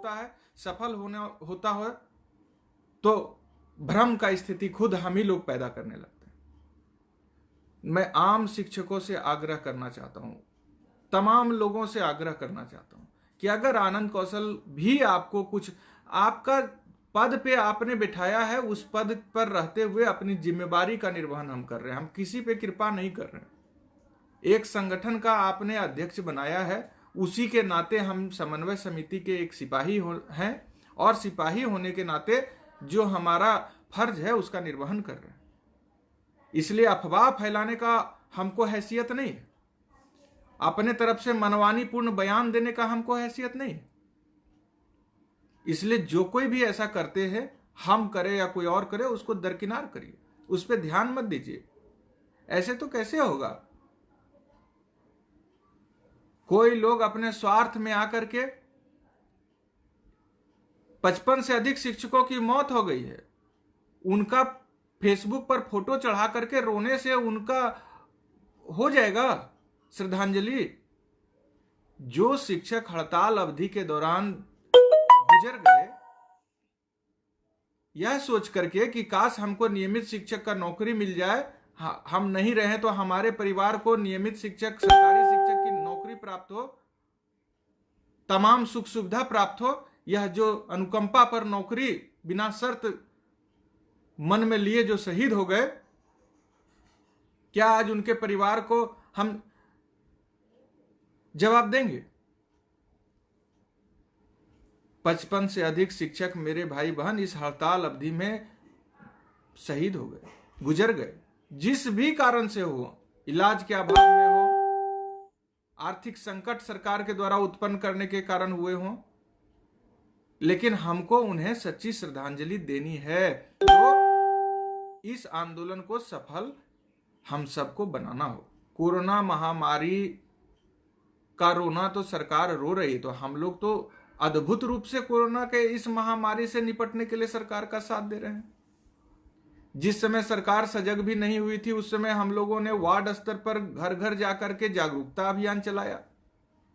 होता है, सफल होता है, तो भ्रम का स्थिति खुद हम ही लोग पैदा करने लगते हैं। मैं आम शिक्षकों से आग्रह करना चाहता हूं, तमाम लोगों से आग्रह करना चाहता हूं कि अगर आनंद कौशल भी आपको कुछ, आपका पद पे आपने बिठाया है, उस पद पर रहते हुए अपनी जिम्मेदारी का निर्वहन हम कर रहे हैं, हम किसी पे कृपा नहीं कर रहे हैं। एक संगठन का आपने अध्यक्ष बनाया है, उसी के नाते हम समन्वय समिति के एक सिपाही हैं, और सिपाही होने के नाते जो हमारा फर्ज है उसका निर्वहन कर रहे हैं। इसलिए अफवाह फैलाने का हमको हैसियत नहीं है, अपने तरफ से मनवानी पूर्ण बयान देने का हमको हैसियत नहीं है। इसलिए जो कोई भी ऐसा करते हैं, हम करे या कोई और करे, उसको दरकिनार करिए, उस पर ध्यान मत दीजिए। ऐसे तो कैसे होगा? कोई लोग अपने स्वार्थ में आकर के 55 से अधिक शिक्षकों की मौत हो गई है, उनका फेसबुक पर फोटो चढ़ा करके रोने से उनका हो जाएगा श्रद्धांजलि? जो शिक्षक हड़ताल अवधि के दौरान गुजर गए, यह सोच करके कि काश हमको नियमित शिक्षक का नौकरी मिल जाए, हम नहीं रहे तो हमारे परिवार को नियमित शिक्षक, सरकारी शिक्षक की नौकरी प्राप्त हो, तमाम सुख सुविधा प्राप्त हो, यह जो अनुकंपा पर नौकरी बिना शर्त मन में लिए जो शहीद हो गए, क्या आज उनके परिवार को हम जवाब देंगे? 55 से अधिक शिक्षक मेरे भाई बहन इस हड़ताल अवधि में शहीद हो गए, गुजर गए, जिस भी कारण से हो, इलाज के अभाव में हो, आर्थिक संकट सरकार के द्वारा उत्पन्न करने के कारण हुए हों, लेकिन हमको उन्हें सच्ची श्रद्धांजलि देनी है। तो इस आंदोलन को सफल हम सबको बनाना हो। कोरोना महामारी का रोना तो सरकार रो रही, तो हम लोग तो अद्भुत रूप से कोरोना के इस महामारी से निपटने के लिए सरकार का साथ दे रहे हैं। जिस समय सरकार सजग भी नहीं हुई थी, उस समय हम लोगों ने वार्ड स्तर पर घर घर जाकर के जागरूकता अभियान चलाया।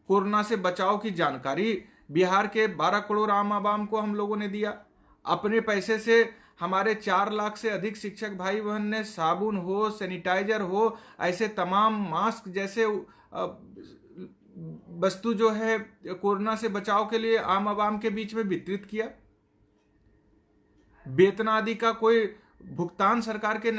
कोरोना से बचाव की जानकारी बिहार के 12 करोड़ आम आवाम को हम लोगों ने दिया। अपने पैसे से हमारे 4 लाख से अधिक शिक्षक भाई बहन ने साबुन हो, सैनिटाइजर हो, ऐसे तमाम मास्क जैसे वस्तु जो है कोरोना से बचाव के लिए आम आवाम के बीच में वितरित किया। वेतन आदि का कोई भुगतान सरकार के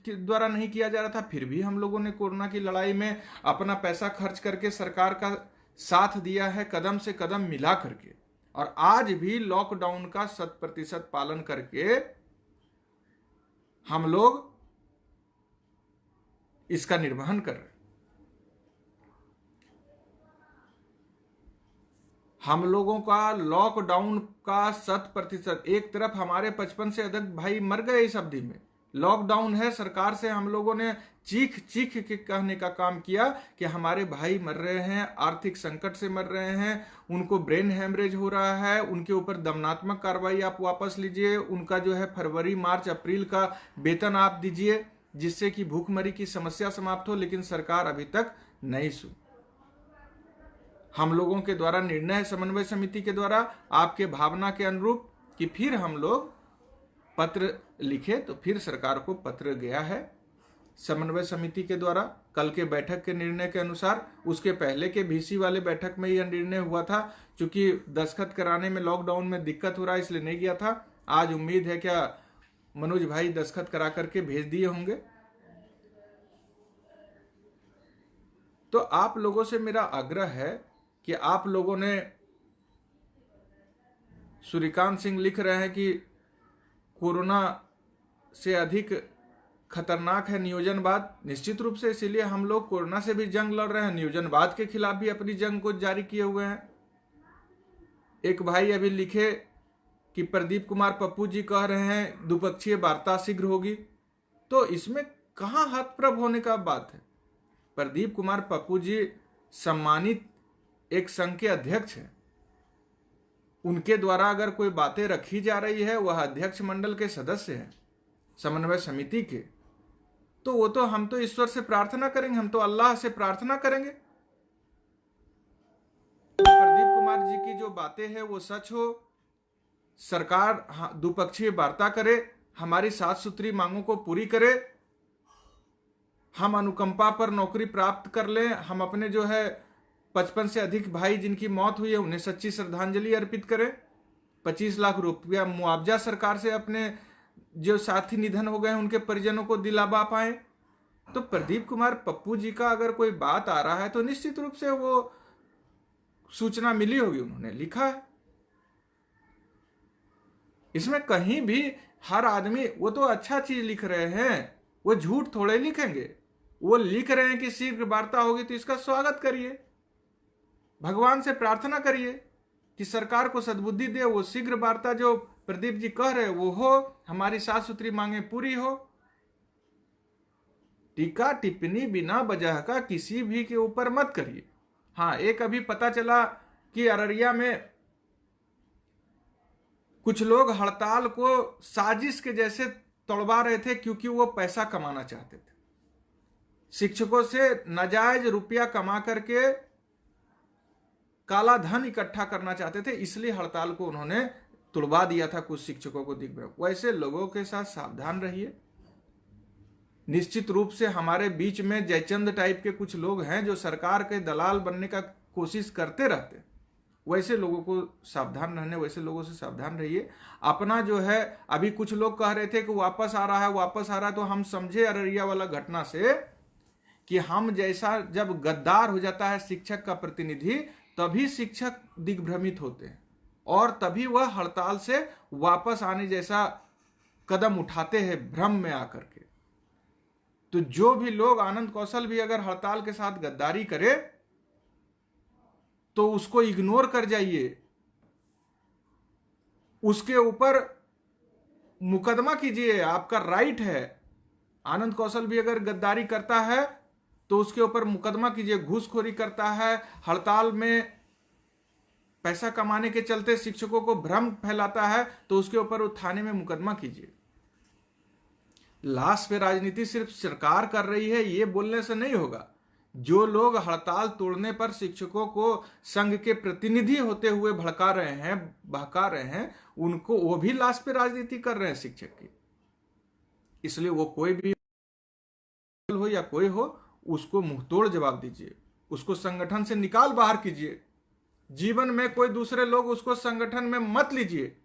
द्वारा नहीं किया जा रहा था, फिर भी हम लोगों ने कोरोना की लड़ाई में अपना पैसा खर्च करके सरकार का साथ दिया है, कदम से कदम मिला करके। और आज भी लॉकडाउन का 100% पालन करके हम लोग इसका निर्वहन कर रहे हैं। हम लोगों का लॉकडाउन का 100%, एक तरफ हमारे 55 से अधिक भाई मर गए इस अवधि में, लॉकडाउन है, सरकार से हम लोगों ने चीख चीख के कहने का काम किया कि हमारे भाई मर रहे हैं, आर्थिक संकट से मर रहे हैं, उनको ब्रेन हैमरेज हो रहा है, उनके ऊपर दमनात्मक कार्रवाई आप वापस लीजिए, उनका जो है फरवरी मार्च अप्रैल का वेतन आप दीजिए, जिससे कि भूखमरी की समस्या समाप्त हो। लेकिन सरकार अभी तक नहीं सुनी। हम लोगों के द्वारा निर्णय समन्वय समिति के द्वारा आपके भावना के अनुरूप कि फिर हम लोग पत्र लिखे, तो फिर सरकार को पत्र गया है समन्वय समिति के द्वारा। कल के बैठक के निर्णय के अनुसार, उसके पहले के VC वाले बैठक में यह निर्णय हुआ था, क्योंकि दस्तखत कराने में लॉकडाउन में दिक्कत हो रहा है इसलिए नहीं गया था। आज उम्मीद है क्या मनोज भाई दस्तखत करा करके भेज दिए होंगे। तो आप लोगों से मेरा आग्रह है कि आप लोगों ने, सूर्यकांत सिंह लिख रहे हैं कि कोरोना से अधिक खतरनाक है नियोजनवाद। निश्चित रूप से इसीलिए हम लोग कोरोना से भी जंग लड़ रहे हैं, नियोजनवाद के खिलाफ भी अपनी जंग को जारी किए हुए हैं। एक भाई अभी लिखे कि प्रदीप कुमार पप्पू जी कह रहे हैं द्विपक्षीय वार्ता शीघ्र होगी, तो इसमें कहां हाथप्रभ होने का बात है। प्रदीप कुमार पप्पू जी सम्मानित एक संघ के अध्यक्ष हैं, उनके द्वारा अगर कोई बातें रखी जा रही है, वह अध्यक्ष मंडल के सदस्य हैं समन्वय समिति के, तो वो तो हम तो ईश्वर से प्रार्थना करेंगे, हम तो अल्लाह से प्रार्थना करेंगे प्रदीप कुमार जी की जो बातें हैं वो सच हो, सरकार द्विपक्षीय वार्ता करे, हमारी 7 सूत्री मांगों को पूरी करे, हम अनुकंपा पर नौकरी प्राप्त कर लें, हम अपने जो है 55 से अधिक भाई जिनकी मौत हुई है उन्हें सच्ची श्रद्धांजलि अर्पित करें, 25 लाख रुपया मुआवजा सरकार से अपने जो साथी निधन हो गए उनके परिजनों को दिलावा पाए। तो प्रदीप कुमार पप्पू जी का अगर कोई बात आ रहा है तो निश्चित रूप से वो सूचना मिली होगी, उन्होंने लिखा है। इसमें कहीं भी हर आदमी, वो तो अच्छा चीज लिख रहे हैं, वो झूठ थोड़े लिखेंगे। वो लिख रहे हैं कि शीघ्र वार्ता होगी तो इसका स्वागत करिए, भगवान से प्रार्थना करिए कि सरकार को सद्बुद्धि दे, वो शीघ्र वार्ता जो प्रदीप जी कह रहे वो हो, हमारी 7 सूत्री मांगे पूरी हो। टीका टिप्पणी बिना वजह का किसी भी के ऊपर मत करिए। हाँ, एक अभी पता चला कि अररिया में कुछ लोग हड़ताल को साजिश के जैसे तोड़वा रहे थे क्योंकि वो पैसा कमाना चाहते थे, शिक्षकों से नाजायज रुपया कमा करके काला धन इकट्ठा करना चाहते थे, इसलिए हड़ताल को उन्होंने तुड़वा दिया था कुछ शिक्षकों को दिग्भ्रम। वैसे लोगों के साथ सावधान रहिए। निश्चित रूप से हमारे बीच में जयचंद टाइप के कुछ लोग हैं जो सरकार के दलाल बनने का कोशिश करते रहते, वैसे लोगों को सावधान रहने, वैसे लोगों से सावधान रहिए। अपना जो है, अभी कुछ लोग कह रहे थे कि वापस आ रहा है, वापस आ रहा है, तो हम समझे अररिया वाला घटना से कि हम जैसा जब गद्दार हो जाता है शिक्षक का प्रतिनिधि, तभी शिक्षक दिग्भ्रमित होते हैं और तभी वह हड़ताल से वापस आने जैसा कदम उठाते हैं भ्रम में आकर के। तो जो भी लोग, आनंद कौशल भी अगर हड़ताल के साथ गद्दारी करे तो उसको इग्नोर कर जाइए, उसके ऊपर मुकदमा कीजिए, आपका राइट है। आनंद कौशल भी अगर गद्दारी करता है तो उसके ऊपर मुकदमा कीजिए, घूसखोरी करता है, हड़ताल में पैसा कमाने के चलते शिक्षकों को भ्रम फैलाता है तो उसके ऊपर थाने में मुकदमा कीजिए। लाश पे राजनीति सिर्फ सरकार कर रही है ये बोलने से नहीं होगा। जो लोग हड़ताल तोड़ने पर शिक्षकों को संघ के प्रतिनिधि होते हुए बहका रहे हैं, उनको, वो भी लाश पे राजनीति कर रहे हैं शिक्षक की। इसलिए वो कोई भी हो या कोई हो, उसको मुंहतोड़ जवाब दीजिए, उसको संगठन से निकाल बाहर कीजिए। जीवन में कोई दूसरे लोग उसको संगठन में मत लीजिए।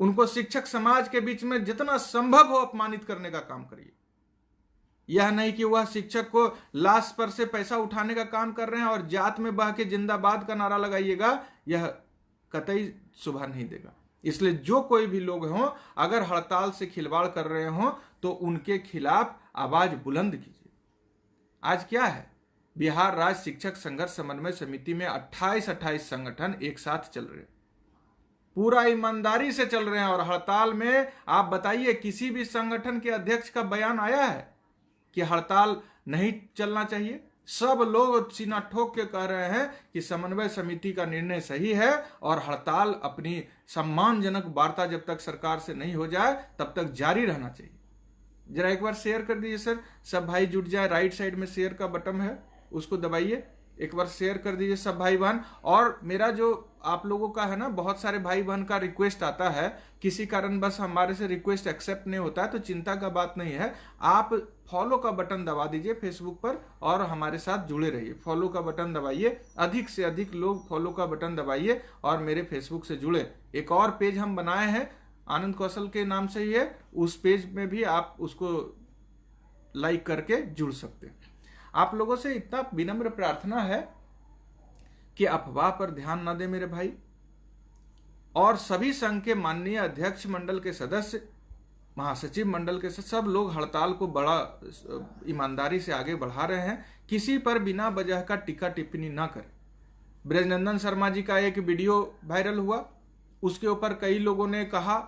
उनको शिक्षक समाज के बीच में जितना संभव हो अपमानित करने का काम करिए। यह नहीं कि वह शिक्षक को लाश पर से पैसा उठाने का काम कर रहे हैं और जात में बह के जिंदाबाद का नारा लगाइएगा, यह कतई शोभा नहीं देगा। इसलिए जो कोई भी लोग हों, अगर हड़ताल से खिलवाड़ कर रहे हों तो उनके खिलाफ आवाज बुलंद कीजिए। आज क्या है, बिहार राज्य शिक्षक संघर्ष समन्वय समिति में 28 संगठन एक साथ चल रहे हैं, पूरा ईमानदारी से चल रहे हैं। और हड़ताल में आप बताइए, किसी भी संगठन के अध्यक्ष का बयान आया है कि हड़ताल नहीं चलना चाहिए? सब लोग सीना ठोक के कह रहे हैं कि समन्वय समिति का निर्णय सही है और हड़ताल अपनी सम्मानजनक वार्ता जब तक सरकार से नहीं हो जाए तब तक जारी रहना चाहिए। जरा एक बार शेयर कर दीजिए सर, सब भाई जुट जाए। राइट साइड में शेयर का बटन है, उसको दबाइए, एक बार शेयर कर दीजिए सब भाई बहन। और मेरा जो आप लोगों का है ना, बहुत सारे भाई बहन का रिक्वेस्ट आता है, किसी कारण बस हमारे से रिक्वेस्ट एक्सेप्ट नहीं होता है, तो चिंता का बात नहीं है। आप फॉलो का बटन दबा दीजिए फेसबुक पर और हमारे साथ जुड़े रहिए। फॉलो का बटन दबाइए, अधिक से अधिक लोग फॉलो का बटन दबाइए और मेरे फेसबुक से जुड़े। एक और पेज हम बनाए हैं, आनंद कौशल के नाम से ही है, उस पेज में भी आप उसको लाइक करके जुड़ सकते हैं। आप लोगों से इतना विनम्र प्रार्थना है कि अफवाह पर ध्यान न दें मेरे भाई। और सभी संघ के माननीय अध्यक्ष मंडल के सदस्य, महासचिव मंडल के सब लोग हड़ताल को बड़ा ईमानदारी से आगे बढ़ा रहे हैं। किसी पर बिना वजह का टीका टिप्पणी ना करें। ब्रजनंदन शर्मा जी का एक वीडियो वायरल हुआ, उसके ऊपर कई लोगों ने कहा,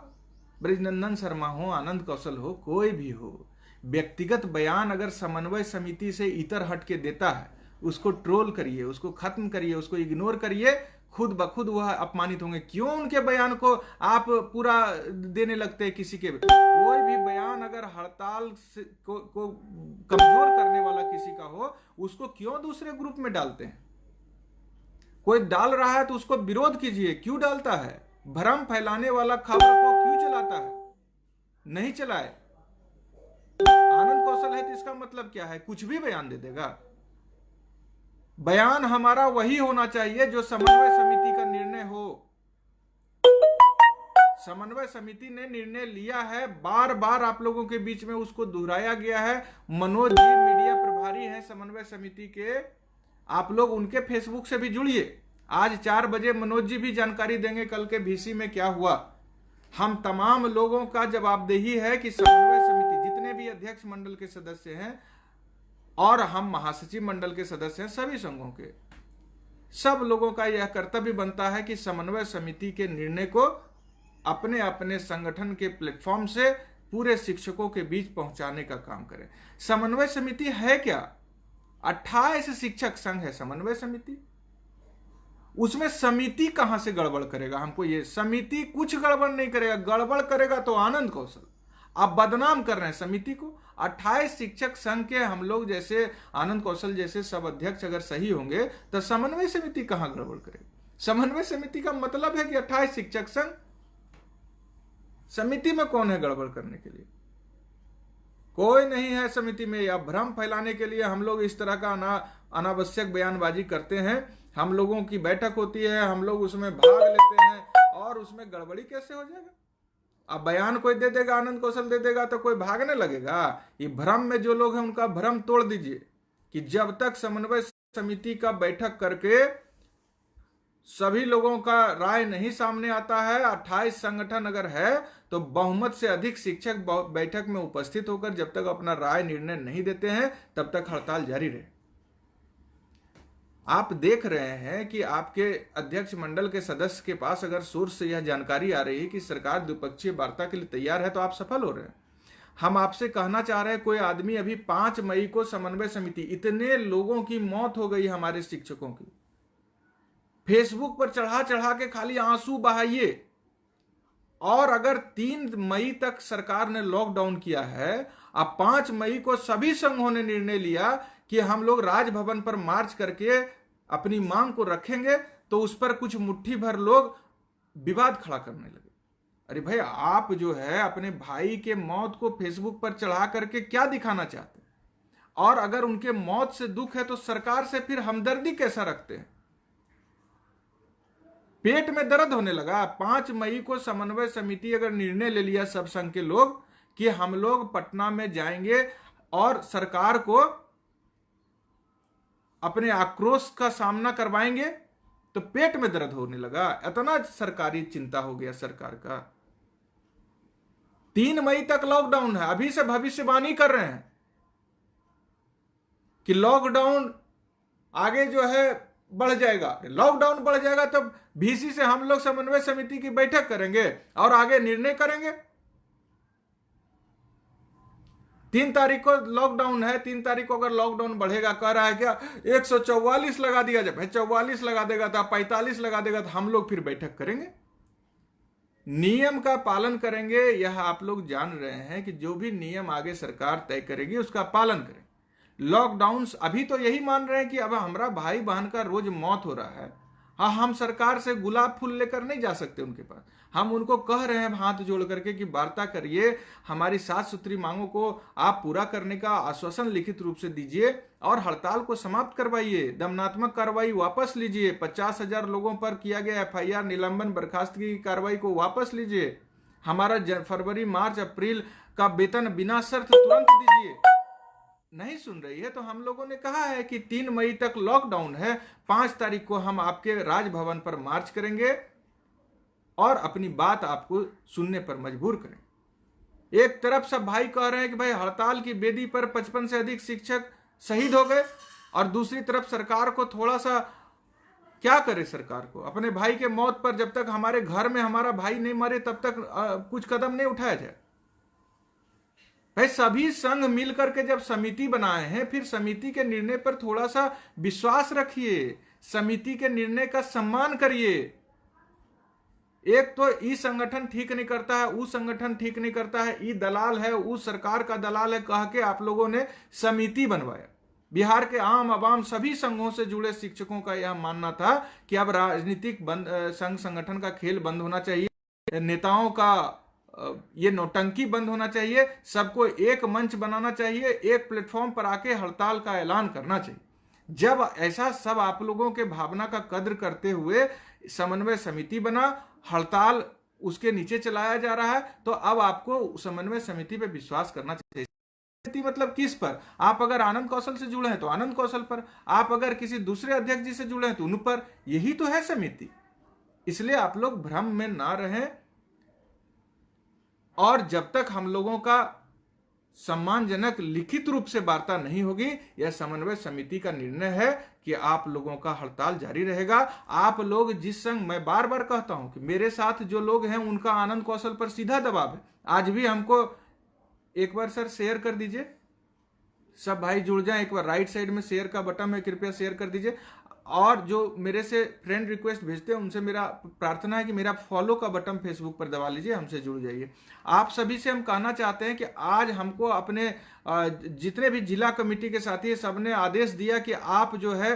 ब्रजनंदन शर्मा हो, आनंद कौशल हो, कोई भी हो, व्यक्तिगत बयान अगर समन्वय समिति से इतर हट के देता है, उसको ट्रोल करिए, उसको खत्म करिए, उसको इग्नोर करिए, खुद ब खुद वह अपमानित होंगे। क्यों उनके बयान को आप पूरा देने लगते हैं किसी के? कोई भी बयान अगर हड़ताल को कमजोर करने वाला किसी का हो, उसको क्यों दूसरे ग्रुप में डालते हैं? कोई डाल रहा है तो उसको विरोध कीजिए। क्यों डालता है? भ्रम फैलाने वाला खबर को क्यों चलाता है? नहीं चलाए। आनंद कौशल है तो इसका मतलब क्या है? कुछ भी बयान दे देगा। बयान हमारा वही होना चाहिए जो समन्वय समिति का निर्णय हो। समन्वय समिति ने निर्णय लिया है, बार बार आप लोगों के बीच में उसको दोहराया गया है। मनोज जी मीडिया प्रभारी हैं समन्वय समिति के, आप लोग उनके फेसबुक से भी जुड़िए। आज 4 बजे मनोज जी भी जानकारी देंगे कल के VC में क्या हुआ। हम तमाम लोगों का जवाबदेही है कि समन्वय समिति जितने भी अध्यक्ष मंडल के सदस्य हैं और हम महासचिव मंडल के सदस्य हैं, सभी संघों के सब लोगों का यह कर्तव्य बनता है कि समन्वय समिति के निर्णय को अपने अपने संगठन के प्लेटफॉर्म से पूरे शिक्षकों के बीच पहुंचाने का काम करें। समन्वय समिति है क्या? 28 शिक्षक संघ है समन्वय समिति। उसमें समिति कहां से गड़बड़ करेगा? हमको ये समिति कुछ गड़बड़ नहीं करेगा। गड़बड़ करेगा तो आनंद कौशल। आप बदनाम कर रहे हैं समिति को। 28 शिक्षक संघ के हम लोग जैसे आनंद कौशल जैसे सब अध्यक्ष अगर सही होंगे तो समन्वय समिति कहां गड़बड़ करेगी? समन्वय समिति का मतलब है कि 28 शिक्षक संघ। समिति में कौन है गड़बड़ करने के लिए? कोई नहीं है समिति में। या भ्रम फैलाने के लिए हम लोग इस तरह का अनावश्यक बयानबाजी करते हैं। हम लोगों की बैठक होती है, हम लोग उसमें भाग लेते हैं और उसमें गड़बड़ी कैसे हो जाएगा? अब बयान कोई दे देगा, आनंद कौशल दे देगा तो कोई भागने लगेगा? ये भ्रम में जो लोग हैं उनका भ्रम तोड़ दीजिए कि जब तक समन्वय समिति का बैठक करके सभी लोगों का राय नहीं सामने आता है, 28 संगठन अगर है तो बहुमत से अधिक शिक्षक बैठक में उपस्थित होकर जब तक अपना राय निर्णय नहीं देते हैं तब तक हड़ताल जारी रहे। आप देख रहे हैं कि आपके अध्यक्ष मंडल के सदस्य के पास अगर सोर्स से यह जानकारी आ रही है कि सरकार द्विपक्षीय वार्ता के लिए तैयार है तो आप सफल हो रहे हैं। हम आपसे कहना चाह रहे हैं, कोई आदमी अभी 5 मई को समन्वय समिति, इतने लोगों की मौत हो गई हमारे शिक्षकों की, फेसबुक पर चढ़ा चढ़ा के खाली आंसू बहाइए। और अगर 3 मई तक सरकार ने लॉकडाउन किया है, अब 5 मई को सभी संघों ने निर्णय लिया कि हम लोग राजभवन पर मार्च करके अपनी मांग को रखेंगे, तो उस पर कुछ मुट्ठी भर लोग विवाद खड़ा करने लगे। अरे भाई, आप जो है अपने भाई के मौत को फेसबुक पर चढ़ा करके क्या दिखाना चाहते हैं? और अगर उनके मौत से दुख है तो सरकार से फिर हमदर्दी कैसा रखते हैं? पेट में दर्द होने लगा। 5 मई को समन्वय समिति अगर निर्णय ले लिया सब संघ के लोग कि हम लोग पटना में जाएंगे और सरकार को अपने आक्रोश का सामना करवाएंगे, तो पेट में दर्द होने लगा। इतना सरकारी चिंता हो गया सरकार का। 3 मई तक लॉकडाउन है, अभी से भविष्यवाणी कर रहे हैं कि लॉकडाउन आगे जो है बढ़ जाएगा। लॉकडाउन बढ़ जाएगा तब VC से हम लोग समन्वय समिति की बैठक करेंगे और आगे निर्णय करेंगे। 3 तारीख को लॉकडाउन है, 3 तारीख को अगर लॉकडाउन बढ़ेगा, कह रहा है क्या 144 लगा दिया जाए? भाई 44 लगा देगा तो 45 लगा देगा तो हम लोग फिर बैठक करेंगे, नियम का पालन करेंगे। यह आप लोग जान रहे हैं कि जो भी नियम आगे सरकार तय करेगी उसका पालन करें। लॉकडाउन अभी तो यही मान रहे हैं कि अब हमारा भाई बहन का रोज मौत हो रहा है। हाँ, हम सरकार से गुलाब फूल लेकर नहीं जा सकते उनके पास। हम उनको कह रहे हैं हाथ जोड़ करके कि वार्ता करिए, हमारी 7 सूत्री मांगों को आप पूरा करने का आश्वासन लिखित रूप से दीजिए और हड़ताल को समाप्त करवाइए, दमनात्मक कार्रवाई वापस लीजिए, 50,000 लोगों पर किया गया FIR निलंबन बर्खास्तगी की कार्रवाई को वापस लीजिए, हमारा फरवरी मार्च अप्रैल का वेतन बिना शर्त तुरंत दीजिए। नहीं सुन रही है तो हम लोगों ने कहा है कि 3 मई तक लॉकडाउन है, 5 तारीख को हम आपके राजभवन पर मार्च करेंगे और अपनी बात आपको सुनने पर मजबूर करें। एक तरफ सब भाई कह रहे हैं कि भाई हड़ताल की बेदी पर 55 से अधिक शिक्षक शहीद हो गए, और दूसरी तरफ सरकार को थोड़ा सा क्या करे, सरकार को अपने भाई के मौत पर जब तक हमारे घर में हमारा भाई नहीं मरे तब तक कुछ कदम नहीं उठाया जाए। भाई सभी संघ मिलकर के जब समिति बनाए हैं, फिर समिति के निर्णय पर थोड़ा सा विश्वास रखिए, समिति के निर्णय का सम्मान करिए। एक तो ई संगठन ठीक नहीं करता है, ऊ संगठन ठीक नहीं करता है, ई दलाल है, ऊ सरकार का दलाल है कह के आप लोगों ने समिति बनवाया। बिहार के आम आवाम सभी संघों से जुड़े शिक्षकों का यह मानना था कि अब राजनीतिक संघ संगठन का खेल बंद होना चाहिए, नेताओं का ये नौटंकी बंद होना चाहिए, सबको एक मंच बनाना चाहिए, एक प्लेटफॉर्म पर आके हड़ताल का ऐलान करना चाहिए। जब ऐसा सब आप लोगों के भावना का कद्र करते हुए समन्वय समिति बना, हड़ताल उसके नीचे चलाया जा रहा है, तो अब आपको समन्वय समिति पे विश्वास करना चाहिए। मतलब किस पर? आप अगर आनंद कौशल से जुड़े हैं तो आनंद कौशल पर, आप अगर किसी दूसरे अध्यक्ष जी से जुड़े हैं तो उन पर। यही तो है समिति। इसलिए आप लोग भ्रम में ना रहें, और जब तक हम लोगों का सम्मानजनक लिखित रूप से वार्ता नहीं होगी, यह समन्वय समिति का निर्णय है कि आप लोगों का हड़ताल जारी रहेगा। आप लोग जिस संग, मैं बार बार कहता हूं कि मेरे साथ जो लोग हैं उनका आनंद कौशल पर सीधा दबाव है। आज भी हमको एक बार सर शेयर कर दीजिए, सब भाई जुड़ जाएं, एक बार राइट साइड में शेयर का बटन है, कृपया शेयर कर दीजिए। और जो मेरे से फ्रेंड रिक्वेस्ट भेजते हैं उनसे मेरा प्रार्थना है कि मेरा फॉलो का बटन फेसबुक पर दबा लीजिए, हमसे जुड़ जाइए। आप सभी से हम कहना चाहते हैं कि आज हमको अपने जितने भी जिला कमेटी के साथी सबने आदेश दिया कि आप जो है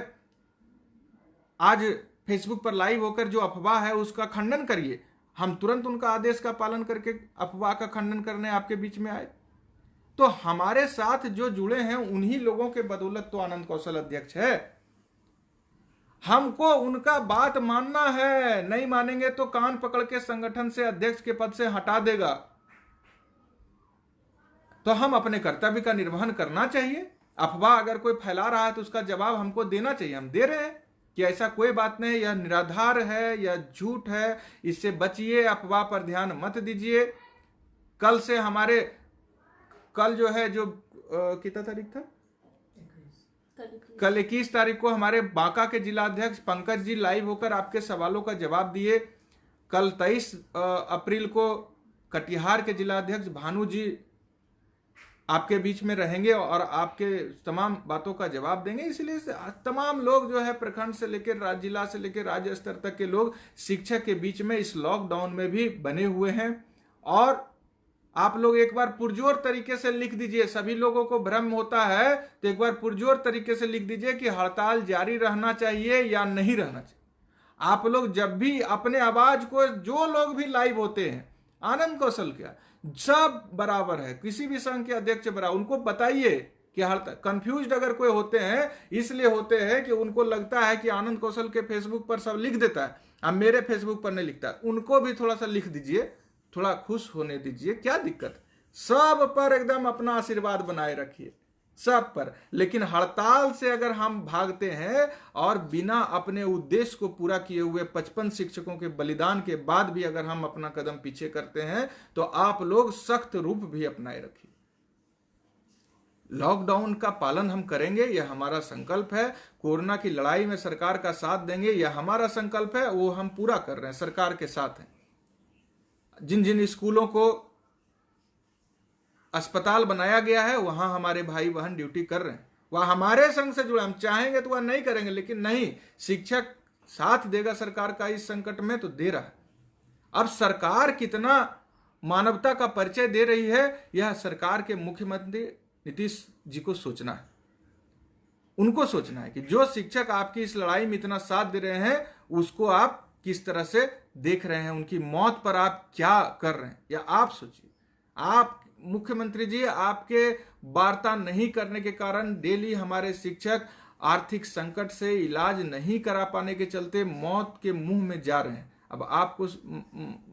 आज फेसबुक पर लाइव होकर जो अफवाह है उसका खंडन करिए। हम तुरंत उनका आदेश का पालन करके अफवाह का खंडन करने आपके बीच में आए। तो हमारे साथ जो जुड़े हैं उन्हीं लोगों के बदौलत तो आनंद कौशल अध्यक्ष है। हमको उनका बात मानना है, नहीं मानेंगे तो कान पकड़ के संगठन से, अध्यक्ष के पद से हटा देगा। तो हम अपने कर्तव्य का निर्वहन करना चाहिए। अफवाह अगर कोई फैला रहा है तो उसका जवाब हमको देना चाहिए। हम दे रहे हैं कि ऐसा कोई बात नहीं, यह निराधार है, यह झूठ है, इससे बचिए, अफवाह पर ध्यान मत दीजिए। कल से हमारे, कल जो है जो कितना तारीख था, कल 21 तारीख को हमारे बांका के जिलाध्यक्ष पंकज जी लाइव होकर आपके सवालों का जवाब दिए। कल 23 अप्रैल को कटिहार के जिलाध्यक्ष भानु जी आपके बीच में रहेंगे और आपके तमाम बातों का जवाब देंगे। इसलिए तमाम लोग जो है प्रखंड से लेकर राज्य, जिला से लेकर राज्य स्तर तक के लोग शिक्षक के बीच में इस लॉकडाउन में भी बने हुए हैं। और आप लोग एक बार पुरजोर तरीके से लिख दीजिए, सभी लोगों को भ्रम होता है तो एक बार पुरजोर तरीके से लिख दीजिए कि हड़ताल जारी रहना चाहिए या नहीं रहना चाहिए। आप लोग जब भी अपने आवाज को, जो लोग भी लाइव होते हैं, आनंद कौशल क्या सब बराबर है, किसी भी संघ के अध्यक्ष बराबर, उनको बताइए कि हड़ताल। कंफ्यूज्ड अगर कोई होते हैं इसलिए होते हैं कि उनको लगता है कि आनंद कौशल के फेसबुक पर सब लिख देता है, अब मेरे फेसबुक पर नहीं लिखता। उनको भी थोड़ा सा लिख दीजिए, थोड़ा खुश होने दीजिए, क्या दिक्कत। सब पर एकदम अपना आशीर्वाद बनाए रखिए, सब पर। लेकिन हड़ताल से अगर हम भागते हैं और बिना अपने उद्देश्य को पूरा किए हुए 55 शिक्षकों के बलिदान के बाद भी अगर हम अपना कदम पीछे करते हैं तो आप लोग सख्त रूप भी अपनाए रखिए। लॉकडाउन का पालन हम करेंगे, यह हमारा संकल्प है। कोरोना की लड़ाई में सरकार का साथ देंगे, यह हमारा संकल्प है, वो हम पूरा कर रहे हैं, सरकार के साथ हैं। जिन जिन स्कूलों को अस्पताल बनाया गया है वहां हमारे भाई बहन ड्यूटी कर रहे हैं, वह हमारे संघ से जुड़े। हम चाहेंगे तो वह नहीं करेंगे, लेकिन नहीं, शिक्षक साथ देगा सरकार का इस संकट में, तो दे रहा है। अब सरकार कितना मानवता का परिचय दे रही है, यह सरकार के मुख्यमंत्री नीतीश जी को सोचना है। उनको सोचना है कि जो शिक्षक आपकी इस लड़ाई में इतना साथ दे रहे हैं उसको आप किस तरह से देख रहे हैं, उनकी मौत पर आप क्या कर रहे हैं, या आप सोचिए। आप मुख्यमंत्री जी, आपके वार्ता नहीं करने के कारण डेली हमारे शिक्षक आर्थिक संकट से इलाज नहीं करा पाने के चलते मौत के मुंह में जा रहे हैं। अब आपको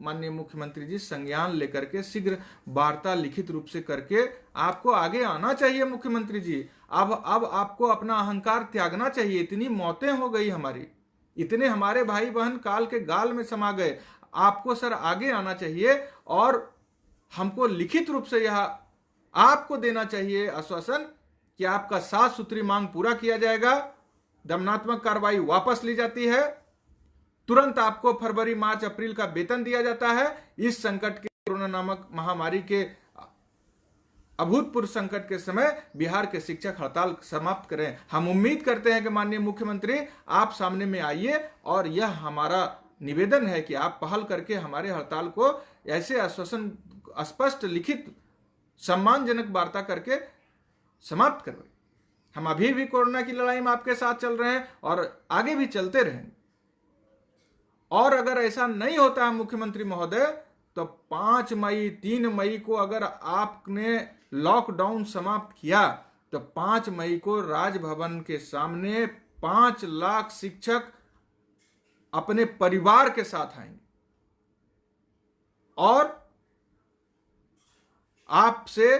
माननीय मुख्यमंत्री जी संज्ञान लेकर के शीघ्र वार्ता लिखित रूप से करके आपको आगे आना चाहिए। मुख्यमंत्री जी, अब आपको अपना अहंकार त्यागना चाहिए। इतनी मौतें हो गई हमारी, इतने हमारे भाई बहन काल के गाल में समा गए, आपको सर आगे आना चाहिए और हमको लिखित रूप से यह आपको देना चाहिए आश्वासन कि आपका 7 सूत्री मांग पूरा किया जाएगा, दमनात्मक कार्रवाई वापस ली जाती है, तुरंत आपको फरवरी, मार्च, अप्रैल का वेतन दिया जाता है। इस संकट के, कोरोना नामक महामारी के अभूतपूर्व संकट के समय बिहार के शिक्षक हड़ताल समाप्त करें। हम उम्मीद करते हैं कि माननीय मुख्यमंत्री आप सामने में आइए और यह हमारा निवेदन है कि आप पहल करके हमारे हड़ताल को ऐसे आश्वासन, स्पष्ट लिखित सम्मानजनक वार्ता करके समाप्त करवाइए। हम अभी भी कोरोना की लड़ाई में आपके साथ चल रहे हैं और आगे भी चलते रहेंगे। और अगर ऐसा नहीं होता है मुख्यमंत्री महोदय, तो 5 मई 3 मई को अगर आपने लॉकडाउन समाप्त किया तो 5 मई को राजभवन के सामने 5 लाख शिक्षक अपने परिवार के साथ आएंगे और आपसे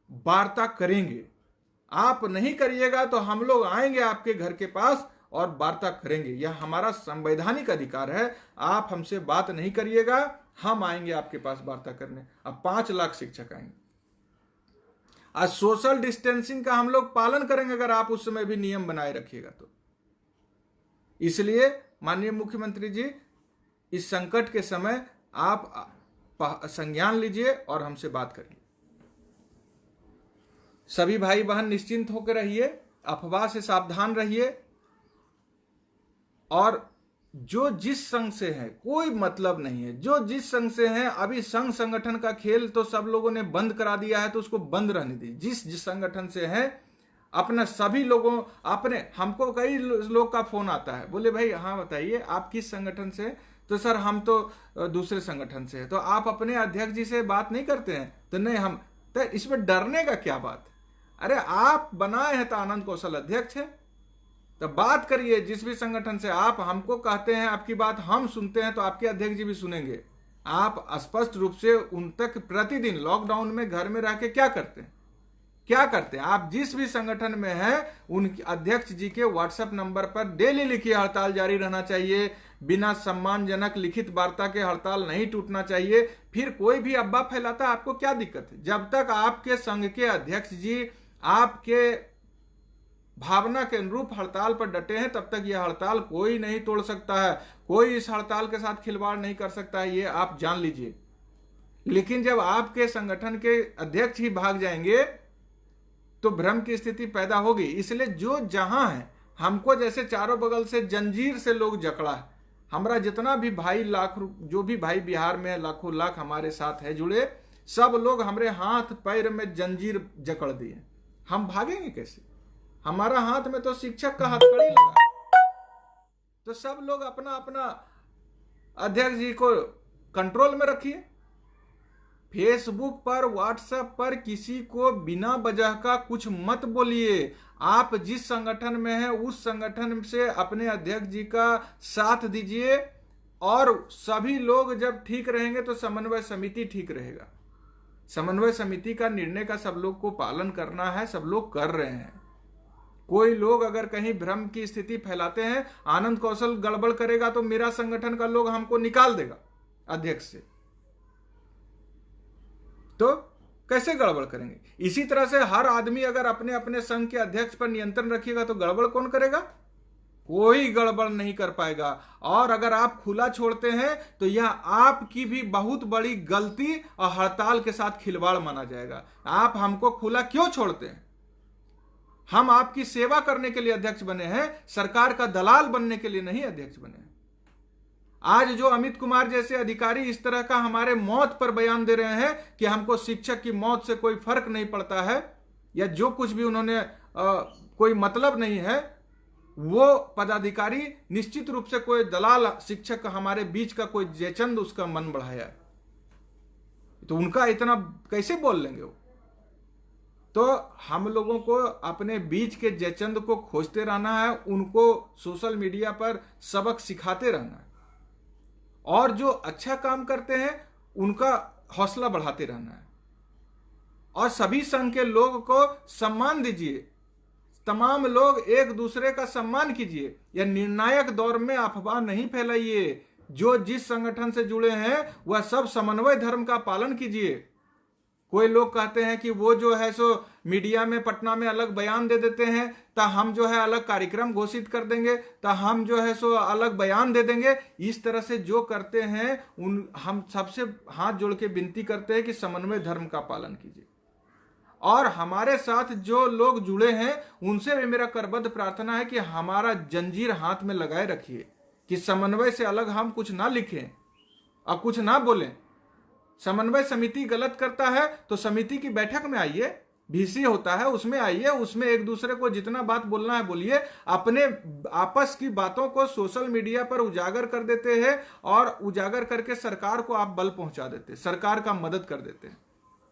वार्ता करेंगे। आप नहीं करिएगा तो हम लोग आएंगे आपके घर के पास और वार्ता करेंगे। यह हमारा संवैधानिक अधिकार है। आप हमसे बात नहीं करिएगा, हम आएंगे आपके पास वार्ता करने। अब 5 लाख शिक्षक आएंगे। आज सोशल डिस्टेंसिंग का हम लोग पालन करेंगे अगर आप उस समय भी नियम बनाए रखिएगा तो। इसलिए माननीय मुख्यमंत्री जी, इस संकट के समय आप संज्ञान लीजिए और हमसे बात करिए। सभी भाई बहन निश्चिंत होकर रहिए, अफवाह से सावधान रहिए और जो जिस संघ से है कोई मतलब नहीं है। जो जिस संघ से है, अभी संघ संगठन का खेल तो सब लोगों ने बंद करा दिया है, तो उसको बंद रहने दीजिए। जिस संगठन से है अपना सभी लोगों अपने, हमको कई लोग का फोन आता है, बोले भाई हाँ बताइए आप किस संगठन से? तो सर हम तो दूसरे संगठन से है। तो आप अपने अध्यक्ष जी से बात नहीं करते हैं? तो नहीं हम, तो इसमें डरने का क्या बात? अरे आप बनाए हैं तो आनंद कौशल अध्यक्ष है, तो बात करिए। जिस भी संगठन से आप हमको कहते हैं, आपकी बात हम सुनते हैं, तो आपके अध्यक्ष जी भी सुनेंगे। आप स्पष्ट रूप से उन तक प्रतिदिन लॉकडाउन में घर में रह के क्या करते हैं, क्या करते हैं? आप जिस भी संगठन में हैं उन अध्यक्ष जी के व्हाट्सएप नंबर पर डेली लिखिए हड़ताल जारी रहना चाहिए। बिना सम्मानजनक लिखित वार्ता के हड़ताल नहीं टूटना चाहिए। फिर कोई भी अफवाह फैलाता, आपको क्या दिक्कत है? जब तक आपके संघ के अध्यक्ष जी आपके भावना के अनुरूप हड़ताल पर डटे हैं, तब तक यह हड़ताल कोई नहीं तोड़ सकता है। कोई इस हड़ताल के साथ खिलवाड़ नहीं कर सकता है, ये आप जान लीजिए। लेकिन जब आपके संगठन के अध्यक्ष ही भाग जाएंगे तो भ्रम की स्थिति पैदा होगी। इसलिए जो जहां है, हमको जैसे चारों बगल से जंजीर से लोग जकड़ा है। हमारा जितना भी भाई जो भी भाई बिहार में लाखों लाख हमारे साथ है जुड़े, सब लोग हमारे हाथ पैर में जंजीर जकड़ दिए। हम भागेंगे कैसे? हमारा हाथ में तो शिक्षक का हथकड़ी लगा। तो सब लोग अपना अपना अध्यक्ष जी को कंट्रोल में रखिए। फेसबुक पर, व्हाट्सएप पर किसी को बिना वजह का कुछ मत बोलिए। आप जिस संगठन में हैं उस संगठन से अपने अध्यक्ष जी का साथ दीजिए और सभी लोग जब ठीक रहेंगे तो समन्वय समिति ठीक रहेगा। समन्वय समिति का निर्णय का सब लोग को पालन करना है, सब लोग कर रहे हैं। कोई लोग अगर कहीं भ्रम की स्थिति फैलाते हैं, आनंद कौशल गड़बड़ करेगा तो मेरा संगठन का लोग हमको निकाल देगा अध्यक्ष से, तो कैसे गड़बड़ करेंगे? इसी तरह से हर आदमी अगर अपने अपने संघ के अध्यक्ष पर नियंत्रण रखिएगा तो गड़बड़ कौन करेगा? कोई गड़बड़ नहीं कर पाएगा। और अगर आप खुला छोड़ते हैं तो यह आपकी भी बहुत बड़ी गलती और हड़ताल के साथ खिलवाड़ माना जाएगा। आप हमको खुला क्यों छोड़ते हैं? हम आपकी सेवा करने के लिए अध्यक्ष बने हैं, सरकार का दलाल बनने के लिए नहीं अध्यक्ष बने हैं। आज जो अमित कुमार जैसे अधिकारी इस तरह का हमारे मौत पर बयान दे रहे हैं कि हमको शिक्षक की मौत से कोई फर्क नहीं पड़ता है, या जो कुछ भी उन्होंने कोई मतलब नहीं है, वो पदाधिकारी निश्चित रूप से कोई दलाल शिक्षक हमारे बीच का कोई जयचंद उसका मन बढ़ाया है, तो उनका इतना कैसे बोल लेंगे वो? तो हम लोगों को अपने बीच के जयचंद को खोजते रहना है, उनको सोशल मीडिया पर सबक सिखाते रहना है, और जो अच्छा काम करते हैं उनका हौसला बढ़ाते रहना है, और सभी संघ के लोगों को सम्मान दीजिए। तमाम लोग एक दूसरे का सम्मान कीजिए। यह निर्णायक दौर में अफवाह नहीं फैलाइए। जो जिस संगठन से जुड़े हैं वह सब समन्वय धर्म का पालन कीजिए। कोई लोग कहते हैं कि वो जो है सो मीडिया में पटना में अलग बयान दे देते हैं, तो हम जो है अलग कार्यक्रम घोषित कर देंगे, तो हम जो है सो अलग बयान दे देंगे। इस तरह से जो करते हैं हम सबसे हाथ जोड़ के विनती करते हैं कि समन्वय धर्म का पालन कीजिए। और हमारे साथ जो लोग जुड़े हैं उनसे भी मेरा करबद्ध प्रार्थना है कि हमारा जंजीर हाथ में लगाए रखिए, कि समन्वय से अलग हम कुछ ना लिखें और कुछ ना बोलें। समन्वय समिति गलत करता है तो समिति की बैठक में आइए, VC होता है, उसमें आइए, उसमें एक दूसरे को जितना बात बोलना है बोलिए। अपने आपस की बातों को सोशल मीडिया पर उजागर कर देते हैं और उजागर करके सरकार को आप बल पहुंचा देते हैं, सरकार का मदद कर देते हैं।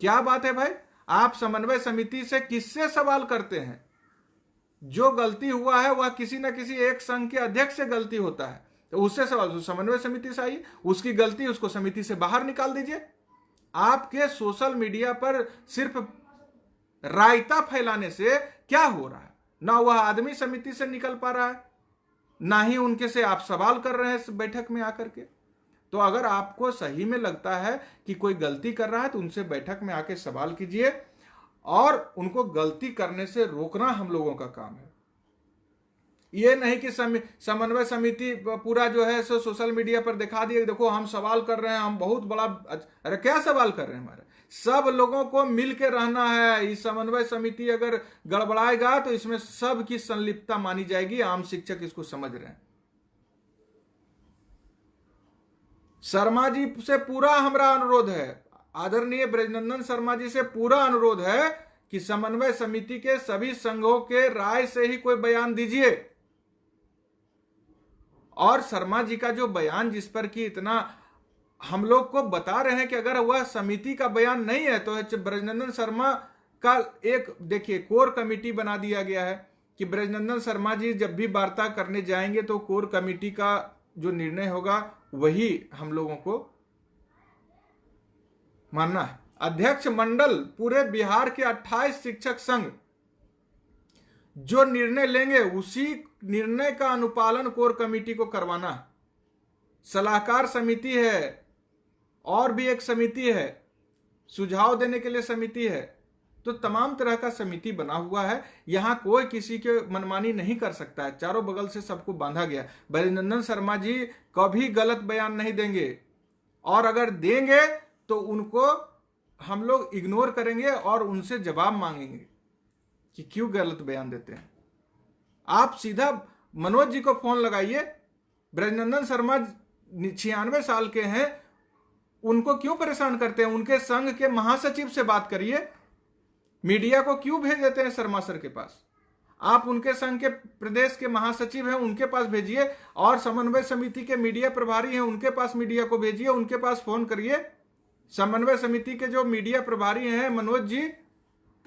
क्या बात है भाई, आप समन्वय समिति से किससे सवाल करते हैं? जो गलती हुआ है वह किसी न किसी एक संघ के अध्यक्ष से गलती होता है, तो उससे सवाल, समन्वय समिति से आइए, उसकी गलती उसको समिति से बाहर निकाल दीजिए। आपके सोशल मीडिया पर सिर्फ रायता फैलाने से क्या हो रहा है? ना वह आदमी समिति से निकल पा रहा है, ना ही उनके से आप सवाल कर रहे हैं बैठक में आकर के। तो अगर आपको सही में लगता है कि कोई गलती कर रहा है तो उनसे बैठक में आके सवाल कीजिए और उनको गलती करने से रोकना हम लोगों का काम है। ये नहीं कि समन्वय समिति पूरा जो है सो सोशल मीडिया पर दिखा दिए, देखो हम सवाल कर रहे हैं, हम बहुत बड़ा। अरे क्या सवाल कर रहे हैं? हमारे सब लोगों को मिल के रहना है। इस समन्वय समिति अगर गड़बड़ाएगा तो इसमें सब की संलिप्तता मानी जाएगी। आम शिक्षक इसको समझ रहे हैं। शर्मा जी से पूरा हमारा अनुरोध है, आदरणीय ब्रजनंदन शर्मा जी से पूरा अनुरोध है कि समन्वय समिति के सभी संघों के राय से ही कोई बयान दीजिए। और शर्मा जी का जो बयान जिस पर कि इतना हम लोग को बता रहे हैं कि अगर वह समिति का बयान नहीं है तो ब्रजनंदन शर्मा का एक देखिए कोर कमेटी बना दिया गया है कि ब्रजनंदन शर्मा जी जब भी वार्ता करने जाएंगे तो कोर कमेटी का जो निर्णय होगा वही हम लोगों को मानना है। अध्यक्ष मंडल पूरे बिहार के 28 शिक्षक संघ जो निर्णय लेंगे उसी निर्णय का अनुपालन कोर कमेटी को करवाना है। सलाहकार समिति है और भी एक समिति है, सुझाव देने के लिए समिति है, तो तमाम तरह का समिति बना हुआ है। यहां कोई किसी के मनमानी नहीं कर सकता है, चारों बगल से सबको बांधा गया। ब्रजनंदन शर्मा जी कभी गलत बयान नहीं देंगे और अगर देंगे तो उनको हम लोग इग्नोर करेंगे और उनसे जवाब मांगेंगे कि क्यों गलत बयान देते हैं। आप सीधा मनोज जी को फोन लगाइए, ब्रजनंदन शर्मा 96 साल के हैं, उनको क्यों परेशान करते हैं? उनके संघ के महासचिव से बात करिए। मीडिया को क्यों भेज देते हैं शर्मा सर के पास? आप उनके संघ के प्रदेश के महासचिव हैं, उनके पास भेजिए, और समन्वय समिति के मीडिया प्रभारी हैं उनके पास मीडिया को भेजिए, उनके पास फोन करिए। समन्वय समिति के जो मीडिया प्रभारी हैं मनोज जी,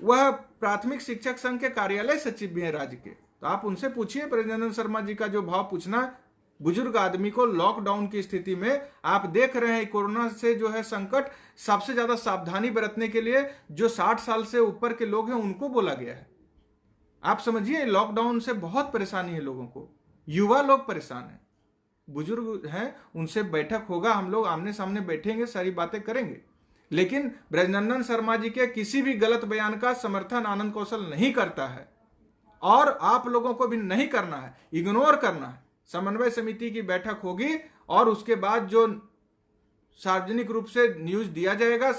वह प्राथमिक शिक्षक संघ के कार्यालय सचिव भी हैं राज्य के, तो आप उनसे पूछिए। ब्रजनंदन शर्मा जी का जो भाव पूछना, बुजुर्ग आदमी को लॉकडाउन की स्थिति में आप देख रहे हैं कोरोना से जो है संकट, सबसे ज्यादा सावधानी बरतने के लिए जो 60 साल से ऊपर के लोग हैं उनको बोला गया है। आप समझिए लॉकडाउन से बहुत परेशानी है लोगों को, युवा लोग परेशान हैं, बुजुर्ग हैं, उनसे बैठक होगा, हम लोग आमने सामने बैठेंगे, सारी बातें करेंगे। लेकिन ब्रजनंदन शर्मा जी के किसी भी गलत बयान का समर्थन आनंद कौशल नहीं करता है और आप लोगों को भी नहीं करना है, इग्नोर करना है। समन्वय समिति की बैठक होगी और उसके बाद जो सार्वजनिक रूप से न्यूज दिया जाएगा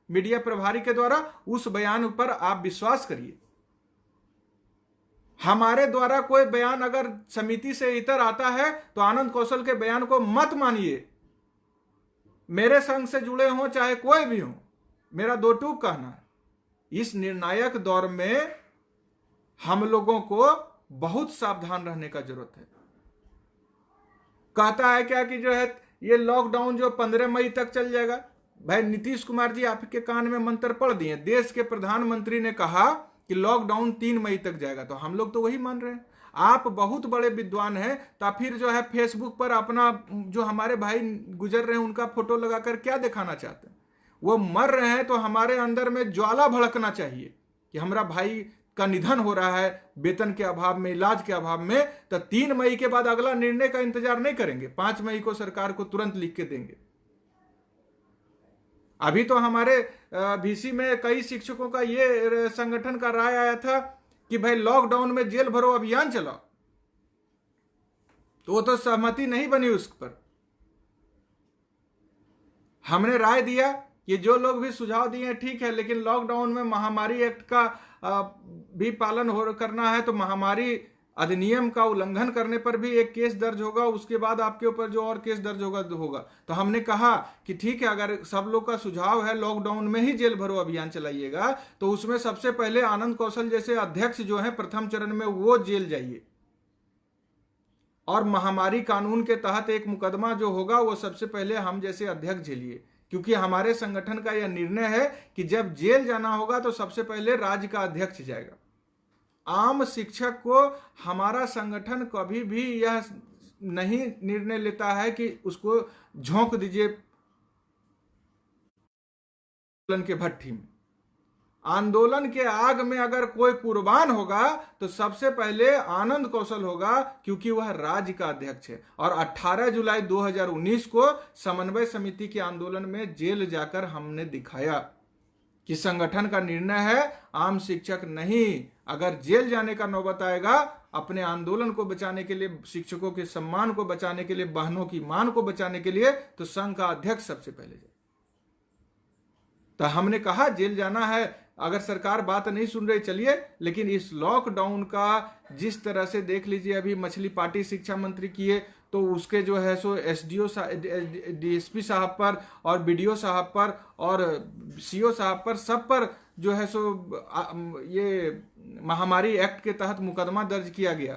मीडिया प्रभारी के द्वारा, उस बयान पर आप विश्वास करिए। हमारे द्वारा कोई बयान अगर समिति से इतर आता है तो आनंद कौशल के बयान को मत मानिए। मेरे संघ से जुड़े हों चाहे कोई भी हो, मेरा दो टूक कहना है, इस निर्णायक दौर में हम लोगों को बहुत सावधान रहने का जरूरत है। कहता है क्या कि जो है ये लॉकडाउन जो 15 मई तक चल जाएगा। भाई नीतीश कुमार जी आपके कान में मंत्र पढ़ दिए, देश के प्रधानमंत्री ने कहा कि लॉकडाउन 3 मई तक जाएगा, तो हम लोग तो वही मान रहे हैं। आप बहुत बड़े विद्वान हैं, तो फिर जो है फेसबुक पर अपना जो हमारे भाई गुजर रहे हैं उनका फोटो लगाकर क्या दिखाना चाहते हैं? वो मर रहे हैं तो हमारे अंदर में ज्वाला भड़कना चाहिए कि हमारा भाई का निधन हो रहा है वेतन के अभाव में, इलाज के अभाव में, तो 3 मई के बाद अगला निर्णय का इंतजार नहीं करेंगे, 5 मई को सरकार को तुरंत लिख के देंगे। अभी तो हमारे VC में कई शिक्षकों का ये संगठन का राय आया था कि भाई लॉकडाउन में जेल भरो अभियान चलाओ, तो वो तो सहमति नहीं बनी उस पर। हमने राय दिया कि जो लोग भी सुझाव दिए ठीक है, लेकिन लॉकडाउन में महामारी एक्ट का भी पालन करना है, तो महामारी अधिनियम का उल्लंघन करने पर भी एक केस दर्ज होगा, उसके बाद आपके ऊपर जो और केस दर्ज होगा। तो हमने कहा कि ठीक है, अगर सब लोग का सुझाव है लॉकडाउन में ही जेल भरो अभियान चलाइएगा, तो उसमें सबसे पहले आनंद कौशल जैसे अध्यक्ष जो है प्रथम चरण में वो जेल जाइए, और महामारी कानून के तहत एक मुकदमा जो होगा वो सबसे पहले हम जैसे अध्यक्ष झेलिए, क्योंकि हमारे संगठन का यह निर्णय है कि जब जेल जाना होगा तो सबसे पहले राज्य का अध्यक्ष जाएगा। आम शिक्षक को हमारा संगठन कभी भी यह नहीं निर्णय लेता है कि उसको झोंक दीजिए आंदोलन के भट्ठी में। आंदोलन के आग में अगर कोई कुर्बान होगा तो सबसे पहले आनंद कौशल होगा, क्योंकि वह राज्य का अध्यक्ष है। और 18 जुलाई 2019 को समन्वय समिति के आंदोलन में जेल जाकर हमने दिखाया कि संगठन का निर्णय है आम शिक्षक नहीं। अगर जेल जाने का नौबत आएगा अपने आंदोलन को बचाने के लिए, शिक्षकों के सम्मान को बचाने के लिए, बहनों की मान को बचाने के लिए, तो संघ का अध्यक्ष सबसे पहले जाए। तो हमने कहा जेल जाना है। अगर सरकार बात नहीं सुन रही चलिए, लेकिन इस लॉकडाउन का जिस तरह से देख लीजिए, अभी मछली पार्टी शिक्षा मंत्री किए तो उसके जो है सो एसडीओ डीएसपी साहब पर और बीडीओ साहब पर और सीओ साहब पर, सब पर जो है सो ये महामारी एक्ट के तहत मुकदमा दर्ज किया गया।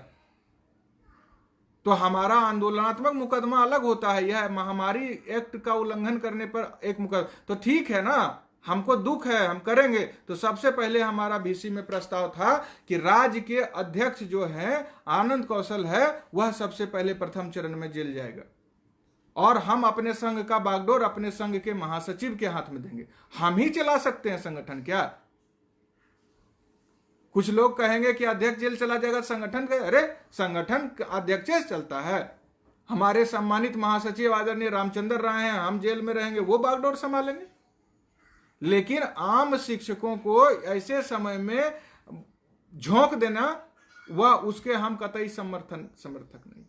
तो हमारा आंदोलनात्मक मुकदमा अलग होता है, यह महामारी एक्ट का उल्लंघन करने पर एक मुकदमा। तो ठीक है ना, हमको दुख है, हम करेंगे। तो सबसे पहले हमारा बीसी में प्रस्ताव था कि राज्य के अध्यक्ष जो हैं आनंद कौशल है, वह सबसे पहले प्रथम चरण में जेल जाएगा, और हम अपने संघ का बागडोर अपने संघ के महासचिव के हाथ में देंगे। हम ही चला सकते हैं संगठन क्या? कुछ लोग कहेंगे कि अध्यक्ष जेल चला जाएगा संगठन का। अरे संगठन अध्यक्ष चलता है। हमारे सम्मानित महासचिव आदरणीय रामचंद्र राय हैं, हम जेल में रहेंगे, वो बागडोर संभालेंगे। लेकिन आम शिक्षकों को ऐसे समय में झोंक देना, वह उसके हम कतई समर्थक नहीं।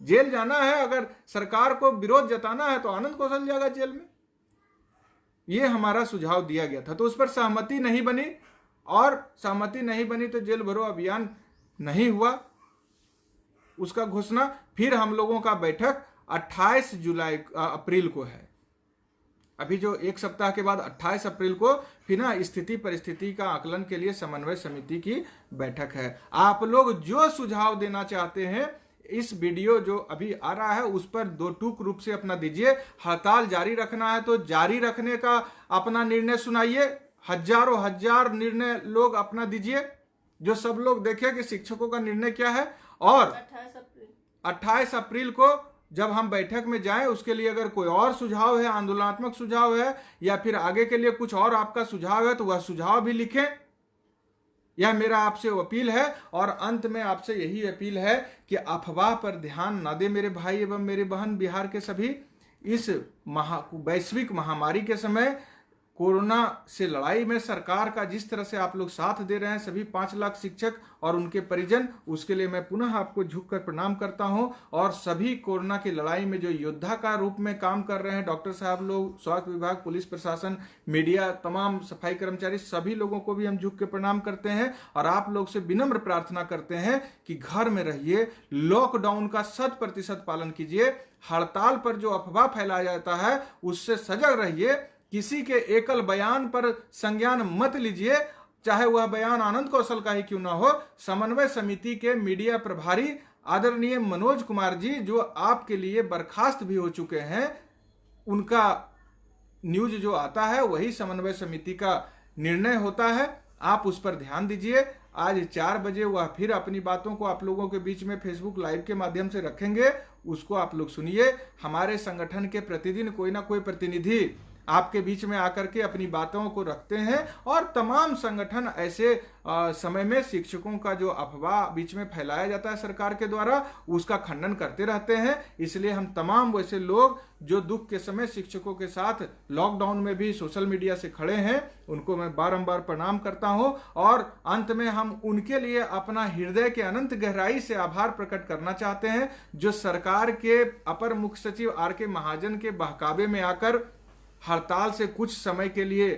जेल जाना है, अगर सरकार को विरोध जताना है तो आनंद कौशल जाएगा जेल में। यह हमारा सुझाव दिया गया था, तो उस पर सहमति नहीं बनी, और सहमति नहीं बनी तो जेल भरो अभियान नहीं हुआ, उसका घोषणा। फिर हम लोगों का बैठक 28 अप्रैल को है। अभी जो एक सप्ताह के बाद 28 अप्रैल को फिर ना स्थिति परिस्थिति का आकलन के लिए समन्वय समिति की बैठक है। आप लोग जो सुझाव देना चाहते हैं, इस वीडियो जो अभी आ रहा है उस पर 2 टूक रूप से अपना दीजिए। हड़ताल जारी रखना है तो जारी रखने का अपना निर्णय सुनाइए, हजारों हजार निर्णय लोग अपना दीजिए, जो सब लोग देखें कि शिक्षकों का निर्णय क्या है। और 28 अप्रैल को जब हम बैठक में जाएं, उसके लिए अगर कोई और सुझाव है, आंदोलनात्मक सुझाव है, या फिर आगे के लिए कुछ और आपका सुझाव है, तो वह सुझाव भी लिखें। यह मेरा आपसे अपील है। और अंत में आपसे यही अपील है कि अफवाह पर ध्यान न दे मेरे भाई एवं मेरे बहन। बिहार के सभी इस वैश्विक महामारी के समय कोरोना से लड़ाई में सरकार का जिस तरह से आप लोग साथ दे रहे हैं, सभी 5 लाख शिक्षक और उनके परिजन, उसके लिए मैं पुनः आपको झुककर प्रणाम करता हूं। और सभी कोरोना की लड़ाई में जो योद्धा का रूप में काम कर रहे हैं, डॉक्टर साहब लोग, स्वास्थ्य विभाग, पुलिस प्रशासन, मीडिया, तमाम सफाई कर्मचारी, सभी लोगों को भी हम झुक के प्रणाम करते हैं। और आप लोग से विनम्र प्रार्थना करते हैं कि घर में रहिए, लॉकडाउन का 100% पालन कीजिए। हड़ताल पर जो अफवाह फैलाया जाता है उससे सजग रहिए। किसी के एकल बयान पर संज्ञान मत लीजिए, चाहे वह बयान आनंद कौशल का ही क्यों ना हो। समन्वय समिति के मीडिया प्रभारी आदरणीय मनोज कुमार जी, जो आपके लिए बर्खास्त भी हो चुके हैं, उनका न्यूज जो आता है वही समन्वय समिति का निर्णय होता है। आप उस पर ध्यान दीजिए। आज 4 बजे वह फिर अपनी बातों को आप लोगों के बीच में फेसबुक लाइव के माध्यम से रखेंगे, उसको आप लोग सुनिए। हमारे संगठन के प्रतिदिन कोई ना कोई प्रतिनिधि आपके बीच में आकर के अपनी बातों को रखते हैं, और तमाम संगठन ऐसे समय में शिक्षकों का जो अफवाह बीच में फैलाया जाता है सरकार के द्वारा, उसका खंडन करते रहते हैं। इसलिए हम तमाम वैसे लोग जो दुख के समय शिक्षकों के साथ लॉकडाउन में भी सोशल मीडिया से खड़े हैं, उनको मैं बारंबार प्रणाम करता हूं। और अंत में हम उनके लिए अपना हृदय के अनंत गहराई से आभार प्रकट करना चाहते हैं, जो सरकार के अपर मुख्य सचिव आर.के. महाजन के बहकावे में आकर हड़ताल से कुछ समय के लिए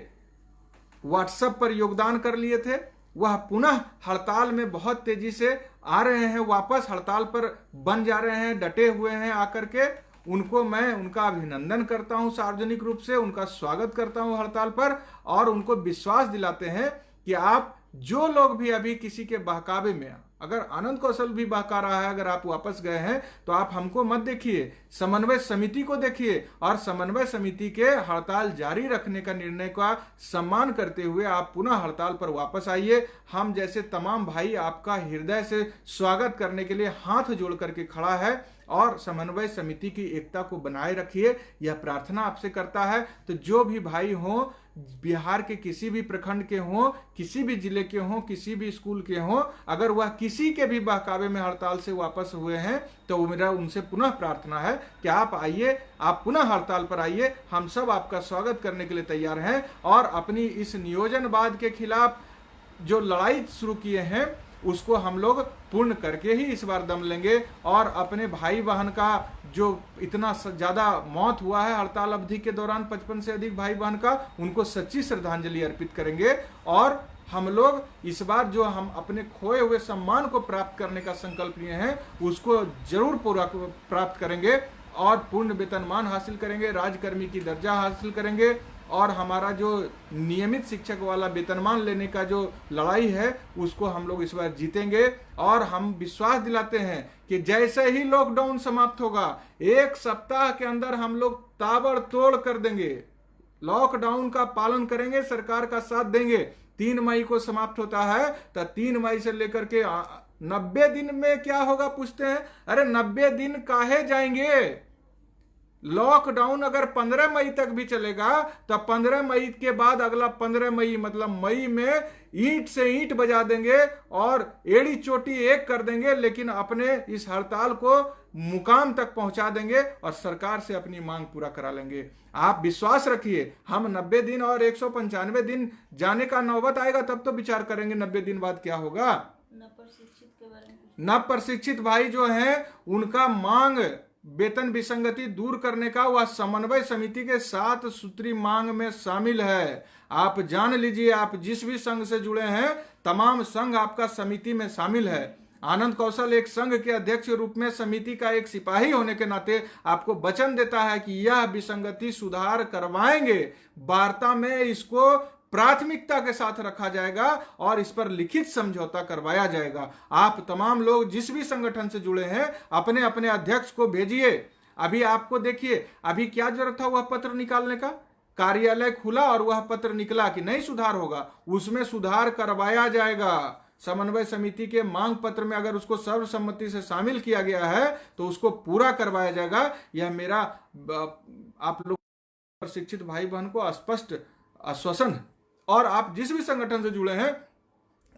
व्हाट्सएप पर योगदान कर लिए थे, वह पुनः हड़ताल में बहुत तेजी से आ रहे हैं, वापस हड़ताल पर बन जा रहे हैं, डटे हुए हैं आकर के, उनको मैं उनका अभिनंदन करता हूं, सार्वजनिक रूप से उनका स्वागत करता हूं हड़ताल पर, और उनको विश्वास दिलाते हैं कि आप जो लोग भी अभी किसी के बहकावे में, अगर आनंद कौशल भी बहका रहा है, अगर आप वापस गए हैं तो आप हमको मत देखिए, समन्वय समिति को देखिए, और समन्वय समिति के हड़ताल जारी रखने का निर्णय का सम्मान करते हुए आप पुनः हड़ताल पर वापस आइए। हम जैसे तमाम भाई आपका हृदय से स्वागत करने के लिए हाथ जोड़ करके खड़ा है, और समन्वय समिति की एकता को बनाए रखिए, यह प्रार्थना आपसे करता है। तो जो भी भाई हों, बिहार के किसी भी प्रखंड के हों, किसी भी जिले के हों, किसी भी स्कूल के हों, अगर वह किसी के भी बहकावे में हड़ताल से वापस हुए हैं तो मेरा उनसे पुनः प्रार्थना है कि आप आइए, आप पुनः हड़ताल पर आइए, हम सब आपका स्वागत करने के लिए तैयार हैं, और अपनी इस नियोजनवाद के खिलाफ जो लड़ाई शुरू किए हैं उसको हम लोग पूर्ण करके ही इस बार दम लेंगे, और अपने भाई बहन का जो इतना ज्यादा मौत हुआ है हड़ताल अवधि के दौरान, 55 से अधिक भाई बहन का, उनको सच्ची श्रद्धांजलि अर्पित करेंगे, और हम लोग इस बार जो हम अपने खोए हुए सम्मान को प्राप्त करने का संकल्प लिए हैं उसको जरूर पूरा प्राप्त करेंगे, और पूर्ण वेतनमान हासिल करेंगे, राजकर्मी की दर्जा हासिल करेंगे, और हमारा जो नियमित शिक्षक वाला वेतनमान लेने का जो लड़ाई है उसको हम लोग इस बार जीतेंगे। और हम विश्वास दिलाते हैं कि जैसे ही लॉकडाउन समाप्त होगा, 1 सप्ताह के अंदर हम लोग ताबड़तोड़ कर देंगे, लॉकडाउन का पालन करेंगे, सरकार का साथ देंगे। 3 मई को समाप्त होता है, तो 3 मई से लेकर के 90 दिन में क्या होगा पूछते हैं। अरे 90 दिन काहे जाएंगे, लॉकडाउन अगर 15 मई तक भी चलेगा तो 15 मई के बाद अगला 15 मई मतलब मई में ईंट से ईंट बजा देंगे और एड़ी चोटी एक कर देंगे, लेकिन अपने इस हड़ताल को मुकाम तक पहुंचा देंगे और सरकार से अपनी मांग पूरा करा लेंगे। आप विश्वास रखिए, हम 90 दिन और 195 दिन जाने का नौबत आएगा तब तो विचार करेंगे 90 दिन बाद क्या होगा। नव प्रशिक्षित भाई जो हैं उनका मांग वेतन विसंगति दूर करने का वह समन्वय समिति के 7 सूत्री मांग में शामिल है। आप जान लीजिए, आप जिस भी संघ से जुड़े हैं तमाम संघ आपका समिति में शामिल है। आनंद कौशल एक संघ के अध्यक्ष के रूप में समिति का एक सिपाही होने के नाते आपको वचन देता है कि यह विसंगति सुधार करवाएंगे, वार्ता में इसको प्राथमिकता के साथ रखा जाएगा और इस पर लिखित समझौता करवाया जाएगा। आप तमाम लोग जिस भी संगठन से जुड़े हैं अपने अपने अध्यक्ष को भेजिए। अभी आपको देखिए, अभी क्या जरूरत था वह पत्र निकालने का, कार्यालय खुला और वह पत्र निकला कि नहीं सुधार होगा, उसमें सुधार करवाया जाएगा। समन्वय समिति के मांग पत्र में अगर उसको सर्वसम्मति से शामिल किया गया है तो उसको पूरा करवाया जाएगा। यह मेरा आप लोग प्रशिक्षित भाई बहन को स्पष्ट आश्वासन है। और आप जिस भी संगठन से जुड़े हैं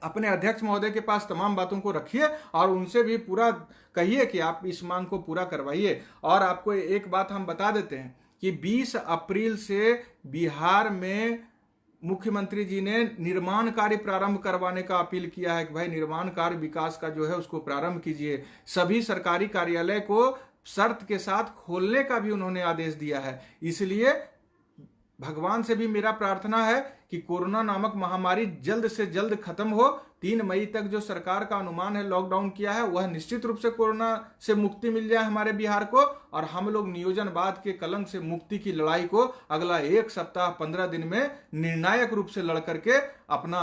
अपने अध्यक्ष महोदय के पास तमाम बातों को रखिए और उनसे भी पूरा कहिए कि आप इस मांग को पूरा करवाइए। और आपको एक बात हम बता देते हैं कि 20 अप्रैल से बिहार में मुख्यमंत्री जी ने निर्माण कार्य प्रारंभ करवाने का अपील किया है कि भाई निर्माण कार्य विकास का जो है उसको प्रारंभ कीजिए। सभी सरकारी कार्यालय को शर्त के साथ खोलने का भी उन्होंने आदेश दिया है। इसलिए भगवान से भी मेरा प्रार्थना है कि कोरोना नामक महामारी जल्द से जल्द खत्म हो। 3 मई तक जो सरकार का अनुमान है लॉकडाउन किया है वह निश्चित रूप से कोरोना से मुक्ति मिल जाए हमारे बिहार को, और हम लोग नियोजनवाद के कलंक से मुक्ति की लड़ाई को अगला 1 सप्ताह 15 दिन में निर्णायक रूप से लड़ करके अपना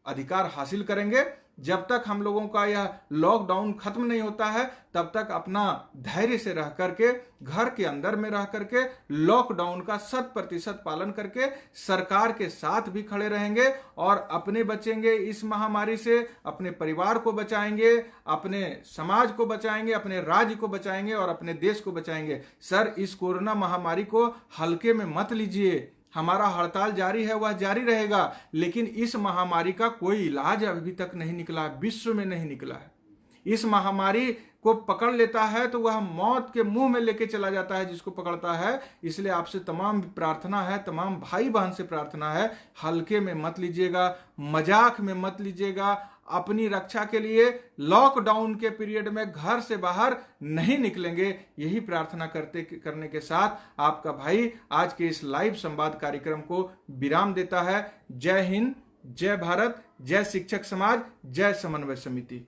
अधिकार हासिल करेंगे। जब तक हम लोगों का यह लॉकडाउन खत्म नहीं होता है तब तक अपना धैर्य से रह करके घर के अंदर में रह करके लॉकडाउन का 100% पालन करके सरकार के साथ भी खड़े रहेंगे और अपने बचेंगे इस महामारी से, अपने परिवार को बचाएंगे, अपने समाज को बचाएंगे, अपने राज्य को बचाएंगे और अपने देश को बचाएंगे। सर, इस कोरोना महामारी को हल्के में मत लीजिए। हमारा हड़ताल जारी है, वह जारी रहेगा, लेकिन इस महामारी का कोई इलाज अभी तक नहीं निकला है, विश्व में नहीं निकला है। इस महामारी को पकड़ लेता है तो वह मौत के मुंह में लेके चला जाता है जिसको पकड़ता है। इसलिए आपसे तमाम प्रार्थना है, तमाम भाई बहन से प्रार्थना है, हल्के में मत लीजिएगा, मजाक में मत लीजिएगा। अपनी रक्षा के लिए लॉकडाउन के पीरियड में घर से बाहर नहीं निकलेंगे, यही प्रार्थना करने के साथ आपका भाई आज के इस लाइव संवाद कार्यक्रम को विराम देता है। जय हिंद, जय भारत, जय शिक्षक समाज, जय समन्वय समिति।